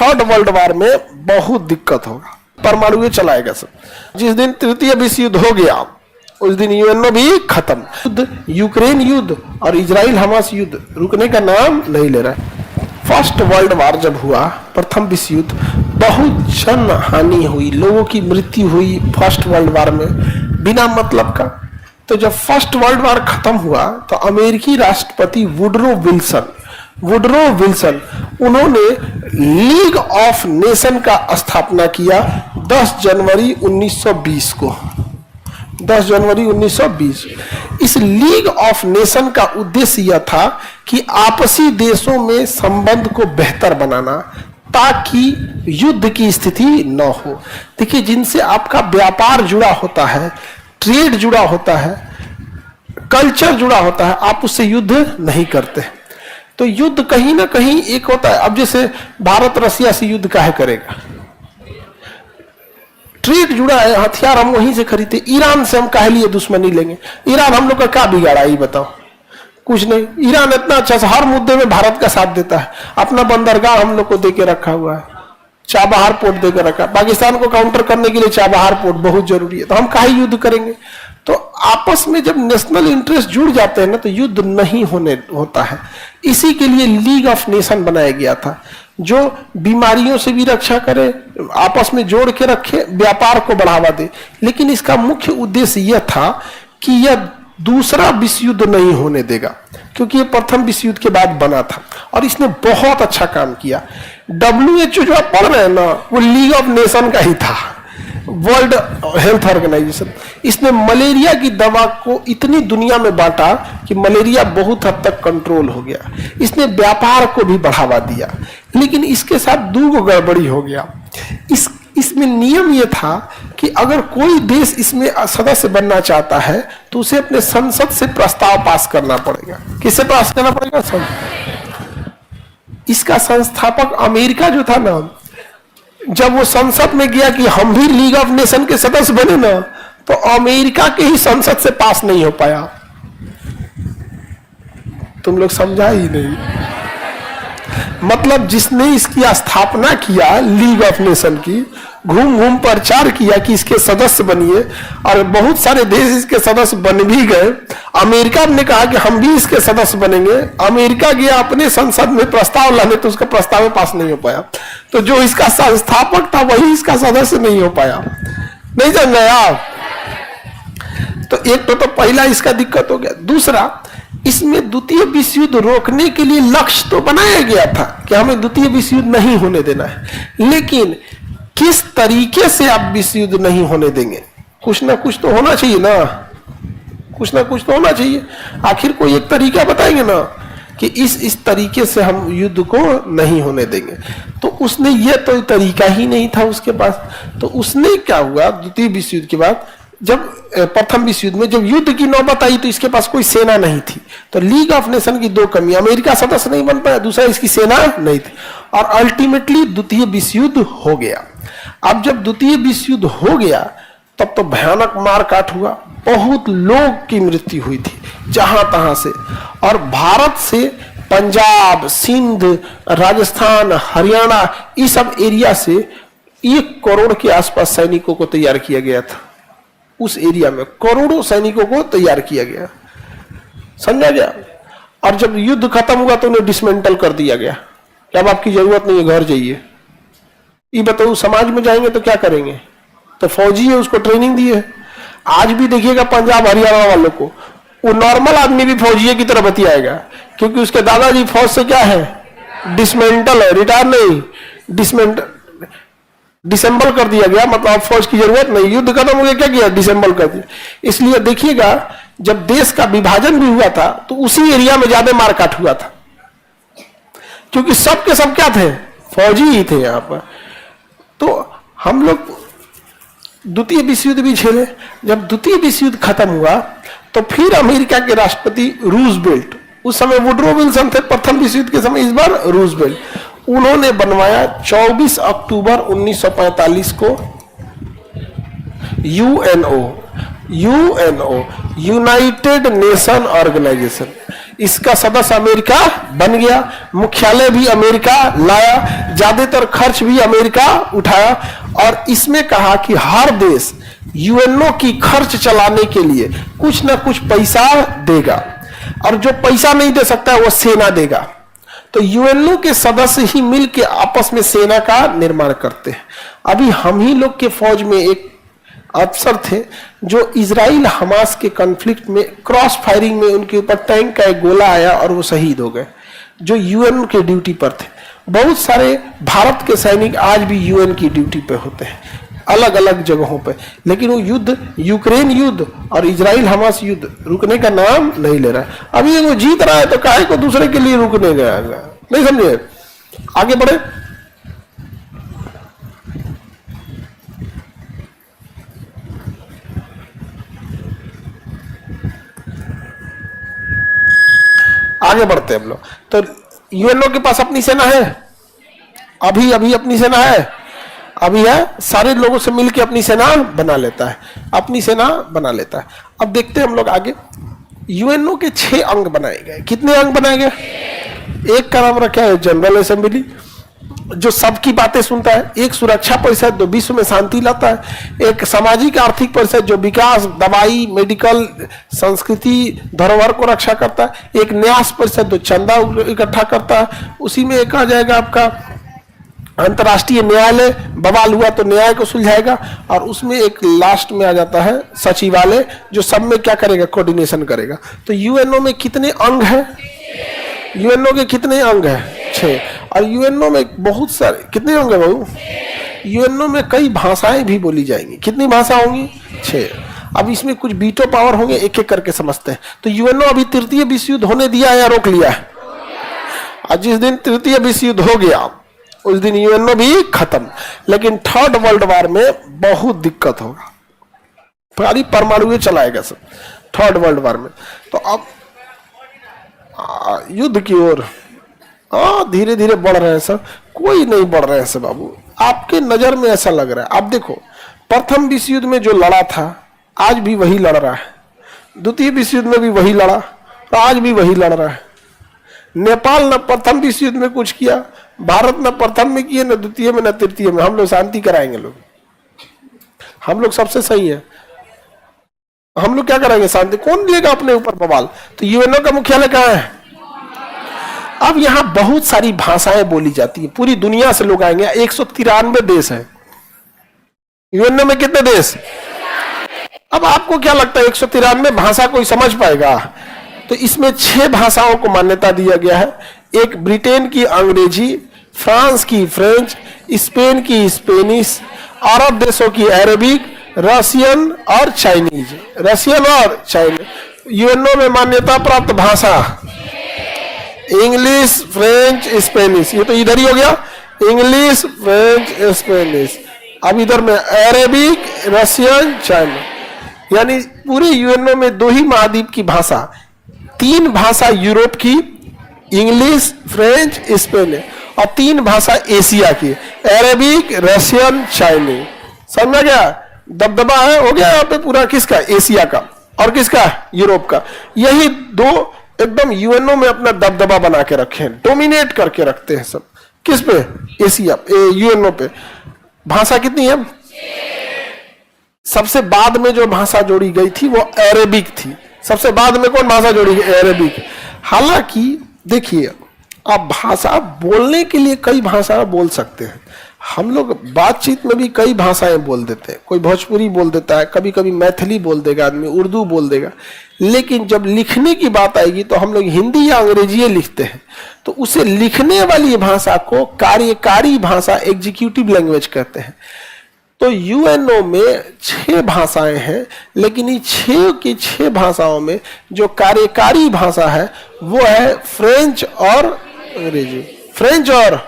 Third world war में बहुत दिक्कत होगा, परमाणु ये चलाएगा सब। जिस दिन तृतीय विश्व युद्ध हो गया उस दिन यूएनओ भी खत्म। युद्ध, यूक्रेन युद्ध और इजराइल हमास युद्ध रुकने का नाम नहीं ले रहा है। फर्स्ट वर्ल्ड वार जब हुआ, प्रथम विश्व युद्ध, बहुत जन हानि हुई, लोगों की मृत्यु हुई फर्स्ट वर्ल्ड वार में बिना मतलब का। तो जब फर्स्ट वर्ल्ड वार खत्म हुआ तो अमेरिकी राष्ट्रपति वुडरो विल्सन उन्होंने लीग ऑफ नेशन का स्थापना किया 10 जनवरी 1920 को। 10 जनवरी 1920। इस लीग ऑफ नेशन का उद्देश्य यह था कि आपसी देशों में संबंध को बेहतर बनाना ताकि युद्ध की स्थिति न हो। देखिए, जिनसे आपका व्यापार जुड़ा होता है, ट्रेड जुड़ा होता है, कल्चर जुड़ा होता है, आप उससे युद्ध नहीं करते। तो युद्ध कहीं ना कहीं एक होता है। अब जैसे भारत रसिया से युद्ध काहे करेगा? ट्रेड जुड़ा है, हथियार हम वहीं से खरीदते। ईरान से हम काहे लिए दुश्मनी लेंगे? ईरान हम लोग का क्या बिगाड़ा ये बताओ? कुछ नहीं। ईरान इतना अच्छा से हर मुद्दे में भारत का साथ देता है। अपना बंदरगाह हम लोग को देके रखा हुआ है, चाबहार पोर्ट देकर रखा है। पाकिस्तान को काउंटर करने के लिए चाबहार पोर्ट बहुत जरूरी है। तो हम काहे युद्ध करेंगे? तो आपस में जब नेशनल इंटरेस्ट जुड़ जाते हैं ना तो युद्ध नहीं होता है। इसी के लिए लीग ऑफ नेशन बनाया गया था, जो बीमारियों से भी रक्षा करे, आपस में जोड़ के रखे, व्यापार को बढ़ावा दे। लेकिन इसका मुख्य उद्देश्य यह था कि यह दूसरा विश्व युद्ध नहीं होने देगा, क्योंकि यह प्रथम विश्व युद्ध के बाद बना था और इसने बहुत अच्छा काम किया। WHO जो आप पढ़ रहे हैं ना, वो लीग ऑफ नेशन का ही था, वर्ल्ड हेल्थ ऑर्गेनाइजेशन। इसने मलेरिया की दवा को इतनी दुनिया में बांटा कि मलेरिया बहुत हद तक कंट्रोल हो गया। इसने व्यापार को भी बढ़ावा दिया। लेकिन इसके साथ दो गड़बड़ी हो गया। इसमें नियम यह था कि अगर कोई देश इसमें सदस्य बनना चाहता है तो उसे अपने संसद से प्रस्ताव पास करना पड़ेगा। किससे पास करना पड़ेगा? इसका संस्थापक अमेरिका जो था ना, जब वो संसद में गया कि हम भी लीग ऑफ नेशन के सदस्य बने ना, तो अमेरिका के ही संसद से पास नहीं हो पाया। तुम लोग समझा ही नहीं। मतलब जिसने इसकी स्थापना किया लीग ऑफ नेशन की, घूम घूम प्रचार किया कि इसके सदस्य बनिए, और बहुत सारे देश इसके सदस्य बन भी गए। अमेरिका ने कहा कि हम भी इसके सदस्य बनेंगे। अमेरिका गया अपने संसद में प्रस्ताव लाने, तो उसका प्रस्ताव पास नहीं हो पाया। तो जो इसका संस्थापक था वही इसका सदस्य नहीं हो पाया। नहीं समझ रहे आप? तो एक तो पहला इसका दिक्कत हो गया। दूसरा, इसमें द्वितीय विश्व युद्ध रोकने के लिए लक्ष्य तो बनाया गया था कि हमें द्वितीय विश्व युद्ध नहीं होने देना है, लेकिन किस तरीके से आप विश्व युद्ध नहीं होने देंगे? कुछ ना कुछ तो होना चाहिए ना, कुछ ना कुछ तो होना चाहिए। आखिर कोई एक तरीका बताएंगे ना कि इस तरीके से हम युद्ध को नहीं होने देंगे। तो उसने ये तो तरीका ही नहीं था उसके पास। तो उसने क्या हुआ, द्वितीय विश्व युद्ध के बाद, जब प्रथम विश्व युद्ध में जब युद्ध की नौबत आई तो इसके पास कोई सेना नहीं थी। तो लीग ऑफ नेशन की दो कमी, अमेरिका सदस्य नहीं बन पाया, दूसरा इसकी सेना नहीं थी, और अल्टीमेटली द्वितीय विश्व युद्ध हो गया। अब जब द्वितीय विश्व युद्ध हो गया तब तो भयानक मारकाट हुआ, बहुत लोग की मृत्यु हुई थी जहां तहां से। और भारत से पंजाब, सिंध, राजस्थान, हरियाणा, इस सब एरिया से 1 करोड़ के आसपास सैनिकों को तैयार किया गया था। उस एरिया में करोड़ों सैनिकों को तैयार किया गया, समझा गया। और जब युद्ध खत्म हुआ तो उन्हें डिसमेंटल कर दिया गया कि अब आपकी जरूरत नहीं है, घर जाइए। ये बताओ, समाज में जाएंगे तो क्या करेंगे? तो फौजी है, उसको ट्रेनिंग दी है। आज भी देखिएगा पंजाब हरियाणा वालों को, वो नॉर्मल आदमी भी फौजी की तरह बतियाएगा, क्योंकि उसके दादाजी फौज से क्या है, डिसमेंटल है, रिटायर नहीं, डिसेंबल कर दिया गया। मतलब अब फौज की जरूरत नहीं, युद्ध खत्म हो गया, क्या किया, डिसेंबल कर दिया। इसलिए देखिएगा, जब देश का विभाजन भी हुआ था तो उसी एरिया में ज्यादा मारकाट हुआ था, क्योंकि सब के सब क्या थे, फौजी ही थे यहां पर। तो हम लोग द्वितीय विश्व युद्ध भी झेले। जब द्वितीय विश्व युद्ध खत्म हुआ तो फिर अमेरिका के राष्ट्रपति रूजवेल्ट, उस समय वुडरो विल्सन थे प्रथम विश्व युद्ध के समय, इस बार रूजवेल्ट, उन्होंने बनवाया 24 अक्टूबर 1945 को यूएनओ, यूनाइटेड नेशन ऑर्गेनाइजेशन। इसका सदस्य अमेरिका बन गया, मुख्यालय भी अमेरिका लाया। ज्यादातर खर्च भी अमेरिका उठाया और इसमें कहा कि हर देश यूएनओ की खर्च चलाने के लिए कुछ ना कुछ पैसा देगा और जो पैसा नहीं दे सकता वो सेना देगा। तो यूएनओ के सदस्य ही मिलकर आपस में सेना का निर्माण करते हैं। अभी हम ही लोग के फौज में एक अफसर थे जो इजराइल हमास के कॉन्फ्लिक्ट में क्रॉस फायरिंग में उनके ऊपर टैंक का एक गोला आया और वो शहीद हो गए, जो यूएन के ड्यूटी पर थे। बहुत सारे भारत के सैनिक आज भी यूएन की ड्यूटी पे होते हैं अलग अलग जगहों पे, लेकिन वो युद्ध, यूक्रेन युद्ध और इजराइल हमास युद्ध रुकने का नाम नहीं ले रहा है। अभी वो जीत रहा है तो काहे को दूसरे के लिए रुकने गया, नहीं समझे? आगे बढ़े। आगे बढ़ते हैं हम लोग। तो यूएनओ के पास अपनी सेना है, अभी अभी अपनी सेना है, अभी है, सारे लोगों से मिलकर अपनी सेना बना लेता है, अपनी सेना बना लेता है। अब देखते हैं हम लोग आगे। यूएनओ के 6 अंग बनाए गए। कितने अंग बनाए गए? एक का नाम रखा है जनरल असेंबली, जो सबकी बातें सुनता है। एक सुरक्षा परिषद, जो विश्व में शांति लाता है। एक सामाजिक आर्थिक परिषद, जो विकास, दवाई, मेडिकल, संस्कृति, धरोहर को रक्षा करता है। एक न्यास परिषद, जो चंदा इकट्ठा करता है। उसी में एक आ जाएगा आपका अंतर्राष्ट्रीय न्यायालय, बवाल हुआ तो न्याय को सुलझाएगा। और उसमें एक लास्ट में आ जाता है सचिवालय, जो सब में क्या करेगा? कोऑर्डिनेशन करेगा। तो यूएनओ में कितने अंग हैं? यूएनओ के कितने अंग हैं? 6। और यूएनओ में बहुत सारे, कितने अंग है बाबू? यूएनओ में कई भाषाएं भी बोली जाएंगी। कितनी भाषा होंगी? 6। अब इसमें कुछ वीटो पावर होंगे, एक एक करके समझते हैं। तो यूएनओ अभी तृतीय विश्व युद्ध होने दिया या रोक लिया है? और जिस दिन तृतीय विश्व युद्ध हो गया उस दिन यूएनओ भी खत्म। लेकिन थर्ड वर्ल्ड वार में बहुत दिक्कत होगा, सारी परमाणु चलाएगा सब थर्ड वर्ल्ड वार में। तो अब युद्ध की ओर धीरे धीरे बढ़ रहे हैं सब। कोई नहीं बढ़ रहे हैं सब बाबू, आपके नजर में ऐसा लग रहा है। आप देखो, प्रथम विश्व युद्ध में जो लड़ा था आज भी वही लड़ रहा है, द्वितीय विश्व युद्ध में भी वही लड़ा तो आज भी वही लड़ रहा है। नेपाल न प्रथम विश्व युद्ध में कुछ किया, भारत न प्रथम में किए, न द्वितीय में, न तृतीय में। हम लोग शांति कराएंगे, लोग हम लोग सबसे सही है, हम लोग क्या कराएंगे? शांति। कौन लेगा अपने ऊपर बवाल? तो यूएनओ का मुख्यालय कहाँ है? अब यहाँ बहुत सारी भाषाएं बोली जाती है, पूरी दुनिया से लोग आएंगे। 193 देश है यूएनओ में। कितने देश? अब आपको क्या लगता है 193 भाषा कोई समझ पाएगा? तो इसमें 6 भाषाओं को मान्यता दिया गया है। एक ब्रिटेन की अंग्रेजी, फ्रांस की फ्रेंच, स्पेन की स्पेनिश, अरब देशों की अरेबिक, रशियन और चाइनीज। रशियन और चाइनीज। यूएनओ में मान्यता प्राप्त भाषा इंग्लिश, फ्रेंच, स्पेनिश। ये तो इधर ही हो गया, इंग्लिश, फ्रेंच, स्पेनिश। अब इधर में अरेबिक, रशियन, चाइनीज। यानी पूरे यूएनओ में 2 ही महाद्वीप की भाषा, 3 भाषा यूरोप की, इंग्लिश, फ्रेंच, स्पेनिश, और 3 भाषा एशिया की, अरेबिक, रशियन, चाइनीज। समझ में गया? दबदबा है, हो गया यहाँ पे पूरा। किसका? एशिया का। और किसका? यूरोप का। यही 2 एकदम यूएनओ में अपना दबदबा बना के रखे हैं, डोमिनेट करके रखते हैं सब। किस पे? एशिया, यूएनओ पे। भाषा कितनी है? सबसे बाद में जो भाषा जोड़ी गई थी वो अरेबिक थी। सबसे बाद में कौन भाषा जोड़ी गई? अरेबिक। हालांकि देखिए, आप भाषा बोलने के लिए कई भाषा बोल सकते हैं। हम लोग बातचीत में भी कई भाषाएं बोल देते हैं। कोई भोजपुरी बोल देता है, कभी कभी मैथिली बोल देगा आदमी, उर्दू बोल देगा। लेकिन जब लिखने की बात आएगी तो हम लोग हिंदी या अंग्रेजी लिखते हैं। तो उसे लिखने वाली भाषा को कार्यकारी भाषा, एग्जीक्यूटिव लैंग्वेज कहते हैं। तो यूएनओ में 6 भाषाएं हैं, लेकिन इन 6 की 6 भाषाओं में जो कार्यकारी भाषा है वो है फ्रेंच और अंग्रेजी। फ्रेंच और